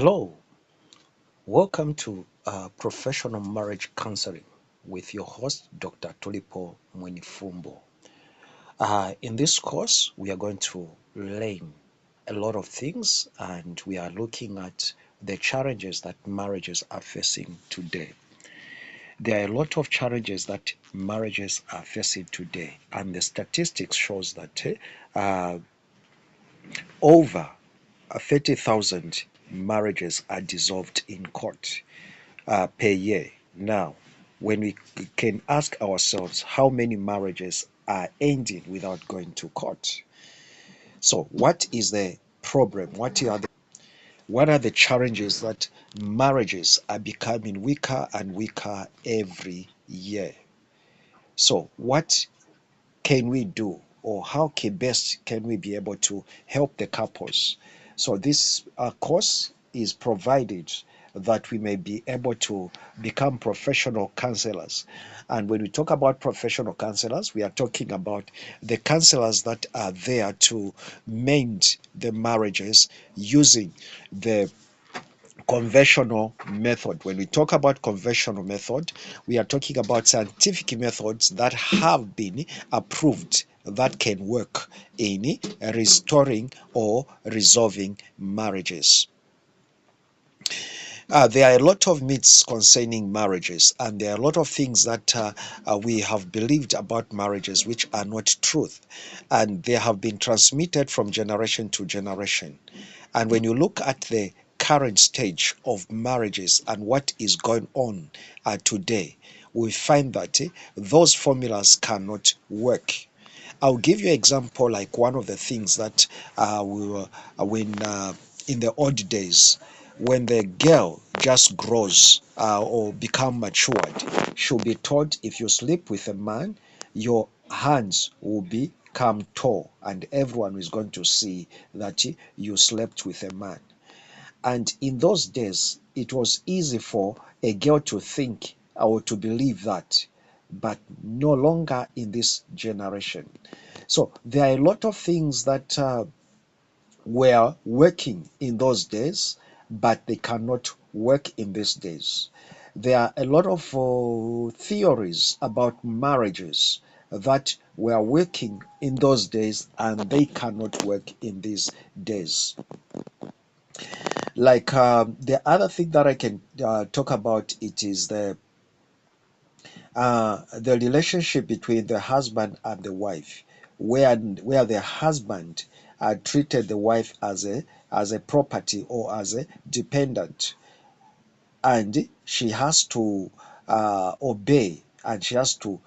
Hello, welcome to Professional Marriage Counseling with your host, Dr. Tulipo Mwenifumbo. In this course, we are going to learn a lot of things and we are looking at the challenges that marriages are facing today. There are a lot of challenges that marriages are facing today, and the statistics shows that over 30,000 marriages are dissolved in court per year. Now, when we can ask ourselves how many marriages are ending without going to court. So, what is the problem? What are the challenges that marriages are becoming weaker and weaker every year? So, what can we do, or how best can we be able to help the couples? So this course is provided that we may be able to become professional counselors. And when we talk about professional counselors, we are talking about the counselors that are there to mend the marriages using the conventional method. When we talk about conventional method, we are talking about scientific methods that have been approved that can work in restoring or resolving marriages. There are a lot of myths concerning marriages, and there are a lot of things that we have believed about marriages which are not truth, and they have been transmitted from generation to generation. And when you look at the current stage of marriages and what is going on today, we find that those formulas cannot work. I'll give you an example, like one of the things that we were when in the old days, when the girl just grows or become matured, she'll be told if you sleep with a man, your hands will become tall, and everyone is going to see that you slept with a man. And in those days, it was easy for a girl to think or to believe that, but no longer in this generation. So there are a lot of things that were working in those days, but they cannot work in these days. There are a lot of theories about marriages that were working in those days and they cannot work in these days. Like the other thing that I can talk about, it is the relationship between the husband and the wife, where the husband treated the wife as a property or as a dependent, and she has to obey, and she has to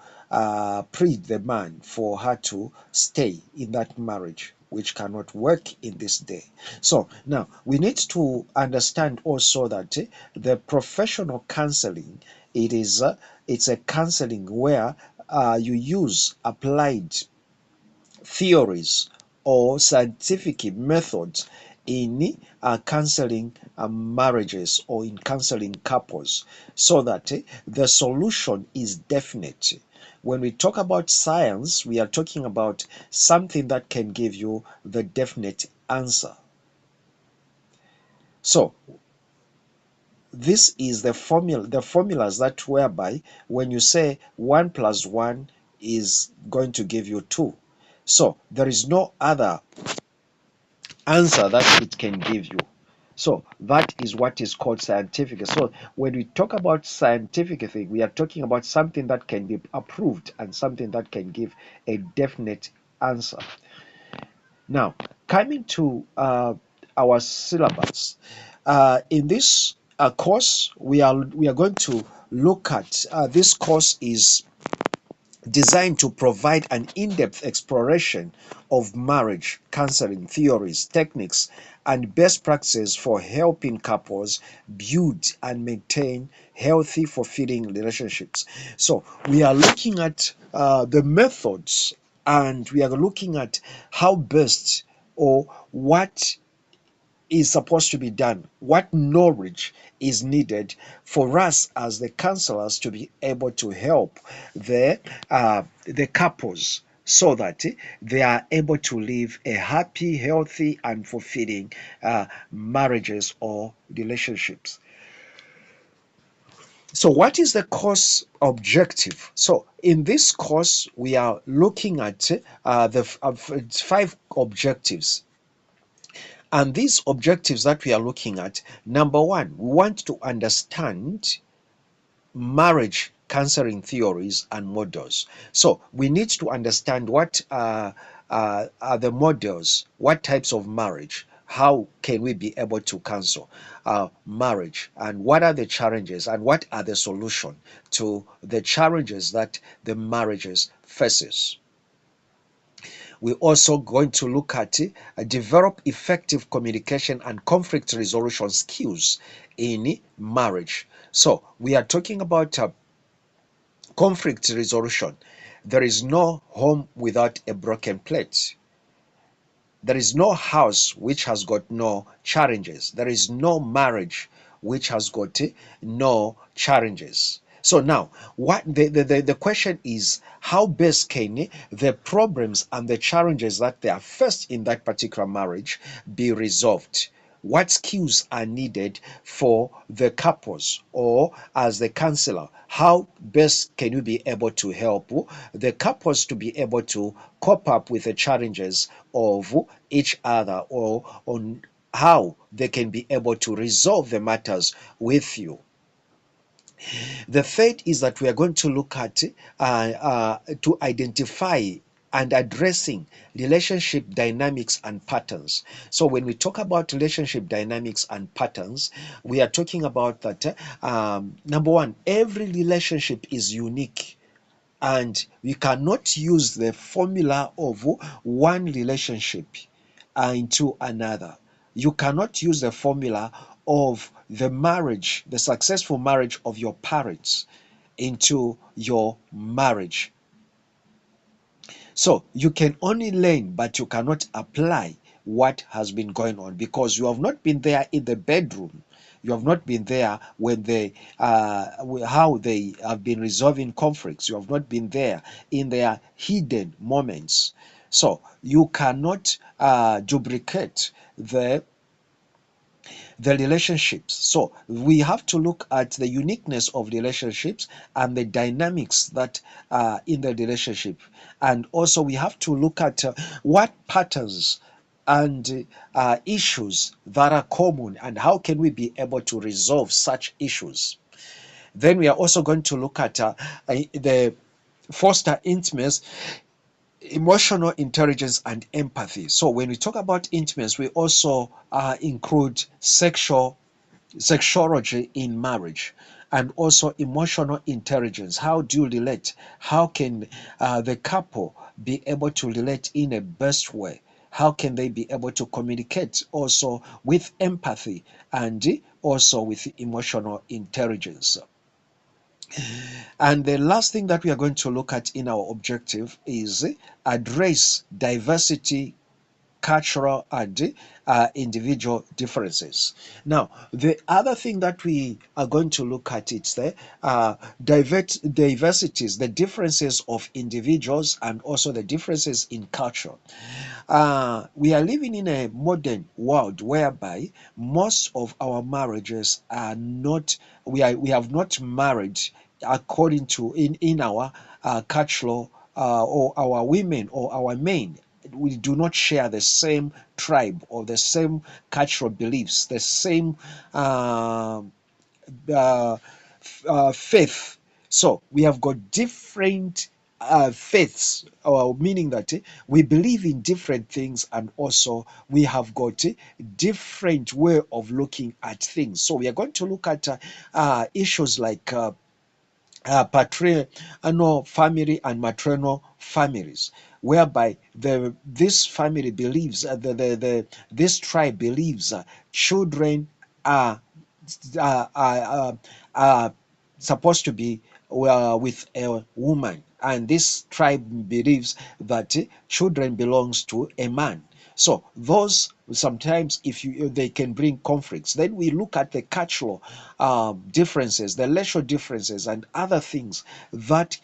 plead the man for her to stay in that marriage, which cannot work in this day. So now we need to understand also that the professional counseling, it's a counseling where you use applied theories or scientific methods in counseling marriages or in counseling couples, so that the solution is definite. When we talk about science, we are talking about something that can give you the definite answer. So this is the formulas that whereby when you say 1 plus 1 is going to give you 2. So there is no other answer that it can give you. So that is what is called scientific. So when we talk about scientific thing, we are talking about something that can be approved and something that can give a definite answer. Now, coming to our syllabus, in this course, we are going to look at this course is designed to provide an in-depth exploration of marriage counseling theories, techniques, and best practices for helping couples build and maintain healthy, fulfilling relationships. So we are looking at the methods, and we are looking at how best or what is supposed to be done, what knowledge is needed for us as the counselors to be able to help the couples so that they are able to live a happy, healthy, and fulfilling marriages or relationships. So, what is the course objective? So, in this course, we are looking at five objectives. And these objectives that we are looking at, number one, we want to understand marriage counseling theories and models. So we need to understand what are the models, what types of marriage, how can we be able to counsel marriage, and what are the challenges and what are the solution to the challenges that the marriages faces. We're also going to look at develop effective communication and conflict resolution skills in marriage. So we are talking about conflict resolution. There is no home without a broken plate. There is no house which has got no challenges. There is no marriage which has got no challenges. So now, what the question is, how best can the problems and the challenges that they are faced in that particular marriage be resolved? What skills are needed for the couples or as the counselor? How best can you be able to help the couples to be able to cope up with the challenges of each other, or on how they can be able to resolve the matters with you? The third is that we are going to look at to identify and addressing relationship dynamics and patterns. So when we talk about relationship dynamics and patterns, we are talking about that number one, every relationship is unique, and we cannot use the formula of one relationship into another. You cannot use the formula of the marriage, the successful marriage of your parents, into your marriage. So you can only learn, but you cannot apply what has been going on, because you have not been there in the bedroom. You have not been there when they how they have been resolving conflicts. You have not been there in their hidden moments. So you cannot duplicate the relationships. So we have to look at the uniqueness of relationships and the dynamics that are in the relationship. And also we have to look at what patterns and issues that are common, and how can we be able to resolve such issues. Then we are also going to look at the foster intimacy, emotional intelligence, and empathy. So when we talk about intimacy, we also include sexuology in marriage, and also emotional intelligence. How do you relate? How can the couple be able to relate in a best way? How can they be able to communicate also with empathy and also with emotional intelligence? And the last thing that we are going to look at in our objective is address diversity, cultural, and individual differences. Now, the other thing that we are going to look at is the diversities, the differences of individuals, and also the differences in culture. We are living in a modern world whereby most of our marriages are not, we have not married according to in our cultural or our women or our men. We do not share the same tribe or the same cultural beliefs, the same uh, faith. So we have got different faiths, meaning that we believe in different things, and also we have got a different way of looking at things. So we are going to look at issues like paternal family and maternal families, whereby this family believes this tribe believes children are are supposed to be with a woman, and this tribe believes that children belongs to a man. So those sometimes, if you they can bring conflicts. Then we look at the cultural differences, the racial differences, and other things that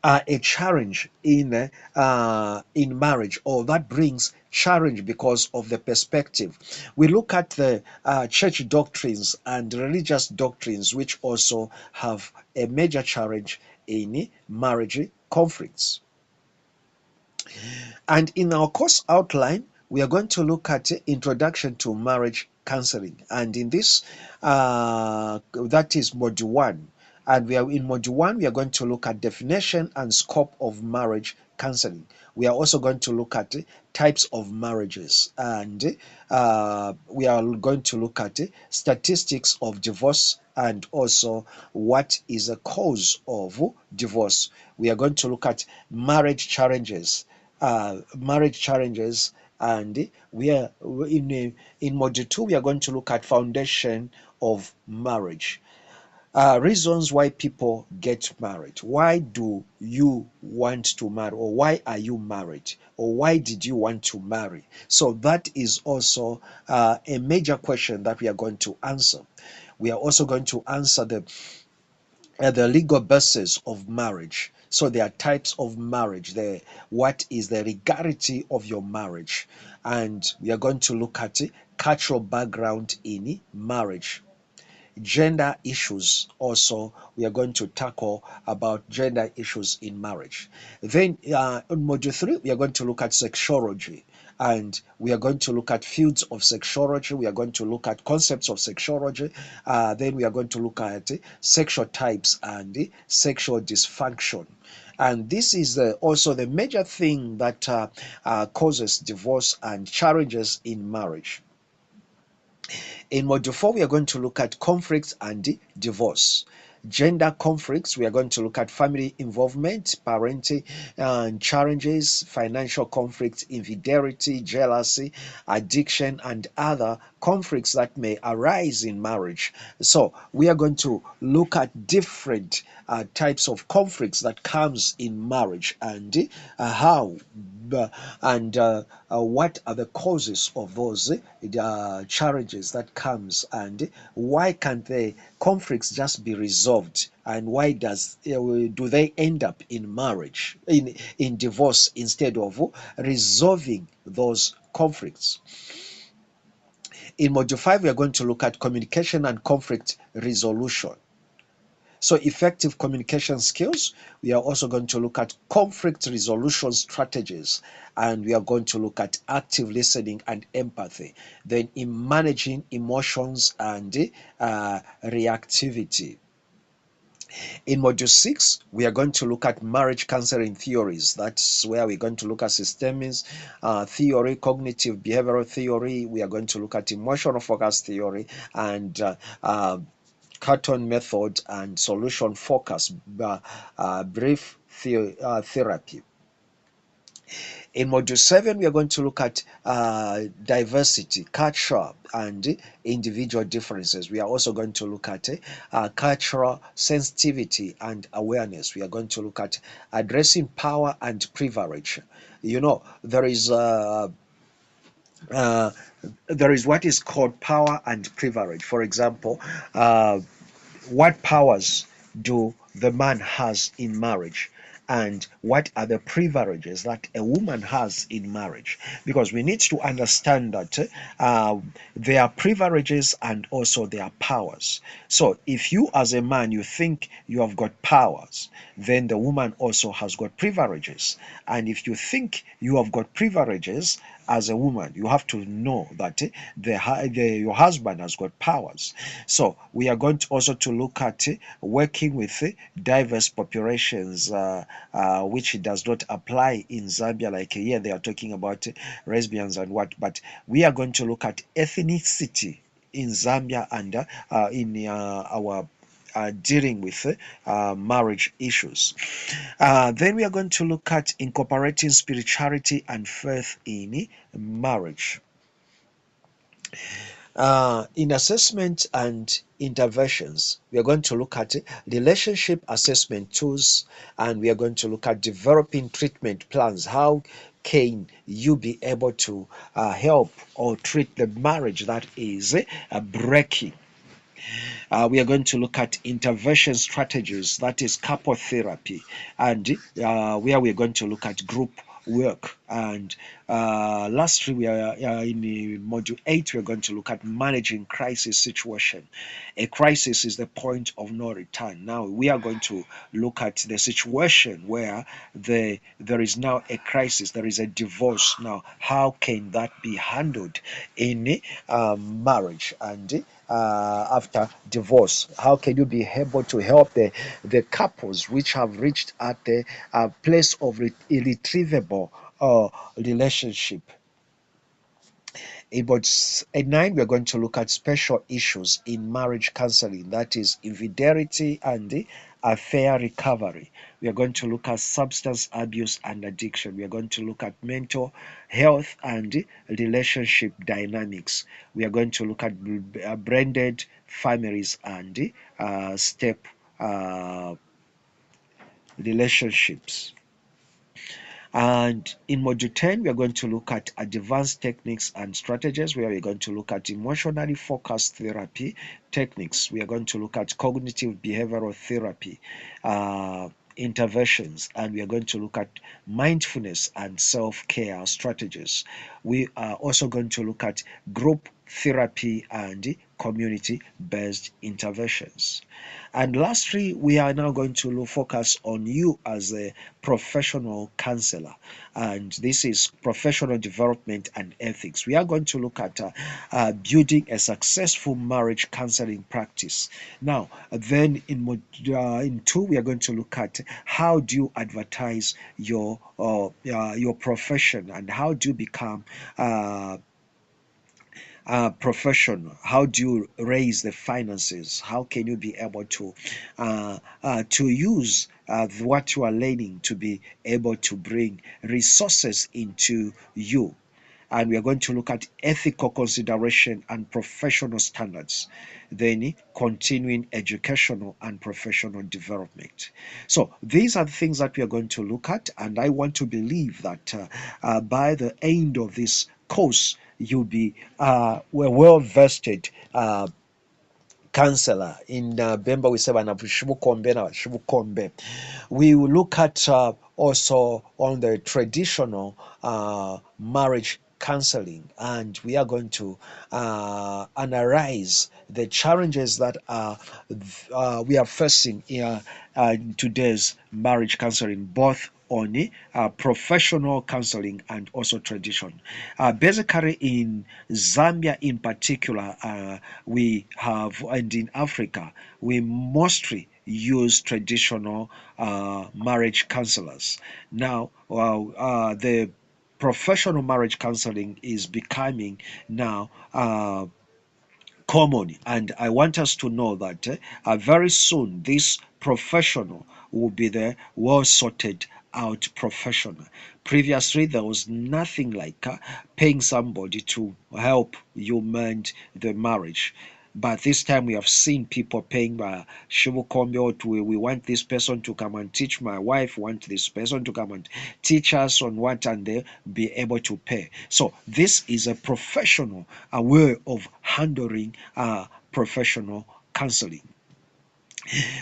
a challenge in marriage, or that brings challenge because of the perspective. We look at the church doctrines and religious doctrines, which also have a major challenge in marriage conflicts. And in our course outline, we are going to look at introduction to marriage counseling. And in this, that is module one. And we are in module one, we are going to look at definition and scope of marriage counseling. We are also going to look at types of marriages, and we are going to look at statistics of divorce, and also what is a cause of divorce. We are going to look at marriage challenges, and we are in module two. We are going to look at foundation of marriage, reasons why people get married. Why do you want to marry, or why are you married, or why did you want to marry? So that is also a major question that we are going to answer. We are also going to answer the legal basis of marriage. So there are types of marriage. What is the legality of your marriage? And we are going to look at cultural background in marriage. Gender issues, also we are going to tackle about gender issues in marriage. Then on module 3 we are going to look at sexology, and we are going to look at fields of sexology. We are going to look at concepts of sexology. Then we are going to look at sexual types and sexual dysfunction. And this is also the major thing that causes divorce and challenges in marriage. In module 4, we are going to look at conflicts and divorce. Gender conflicts, we are going to look at family involvement, parenting and challenges, financial conflicts, infidelity, jealousy, addiction, and other conflicts that may arise in marriage. So we are going to look at different types of conflicts that comes in marriage, and how and what are the causes of those challenges that comes, and why can't the conflicts just be resolved, and why do they end up in marriage, in divorce, instead of resolving those conflicts. In module 5 we are going to look at communication and conflict resolution. So effective communication skills. We are also going to look at conflict resolution strategies, and we are going to look at active listening and empathy. Then in managing emotions and reactivity. In module 6, we are going to look at marriage counseling theories. That's where we're going to look at systems theory, cognitive behavioral theory. We are going to look at emotional focus theory, and Carton method, and solution focus brief therapy. In module 7, we are going to look at diversity, culture, and individual differences. We are also going to look at cultural sensitivity and awareness. We are going to look at addressing power and privilege. You know, there is what is called power and privilege. For example, what powers do the man has in marriage, and what are the privileges that a woman has in marriage? Because we need to understand that there are privileges and also there are powers. So if you as a man, you think you have got powers, then the woman also has got privileges. And if you think you have got privileges as a woman, you have to know that your husband has got powers. So we are going to also to look at working with diverse populations, which does not apply in Zambia. Like here they are talking about lesbians and what, but we are going to look at ethnicity in Zambia, and in our dealing with marriage issues. Then we are going to look at incorporating spirituality and faith in marriage. In assessment and interventions, we are going to look at relationship assessment tools, and we are going to look at developing treatment plans. How can you be able to help or treat the marriage that is breaking? We are going to look at intervention strategies, that is couple therapy, and where we are going to look at group work. And lastly, we are in module 8, we're going to look at managing crisis situation. A crisis is the point of no return. Now we are going to look at the situation where there is now a crisis, there is a divorce. Now how can that be handled in marriage, and after divorce, how can you be able to help the couples which have reached at the place of irretrievable relationship? About at 9, we're going to look at special issues in marriage counseling, that is infidelity and the affair recovery. We are going to look at substance abuse and addiction. We are going to look at mental health and relationship dynamics. We are going to look at blended families and step uh, relationships. And in module 10, we are going to look at advanced techniques and strategies, where we're going to look at emotionally focused therapy techniques. We are going to look at cognitive behavioral therapy interventions, and we are going to look at mindfulness and self-care strategies. We are also going to look at group therapy and community-based interventions. And lastly, we are now going to focus on you as a professional counselor, and this is professional development and ethics. We are going to look at building a successful marriage counseling practice. Now, then in 2, we are going to look at how do you advertise your profession, and how do you become professional. How do you raise the finances? How can you be able to use what you are learning to be able to bring resources into you? And we are going to look at ethical consideration and professional standards, then continuing educational and professional development. So these are the things that we are going to look at, and I want to believe that by the end of this course, you'll be well vested counselor in Bemba. We say Shibukombe na Shibukombe. We will look at also on the traditional marriage counseling, and we are going to analyze the challenges that we are facing in today's marriage counseling, both on professional counseling and also tradition. Basically, in Zambia in particular, we have, and in Africa, we mostly use traditional marriage counselors. Now, the professional marriage counseling is becoming now common, and I want us to know that very soon this professional will be the well sorted out professional. Previously, there was nothing like paying somebody to help you mend the marriage. But this time we have seen people paying Shibukombe, we want this person to come and teach my wife, want this person to come and teach us on what, and they be able to pay. So this is a professional way of handling professional counseling.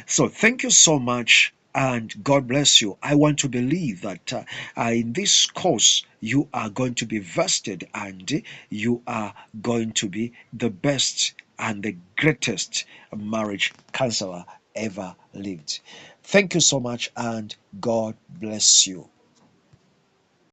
So thank you so much, and God bless you. I want to believe that in this course you are going to be vested, and you are going to be the best and the greatest marriage counselor ever lived. Thank you so much, and God bless you.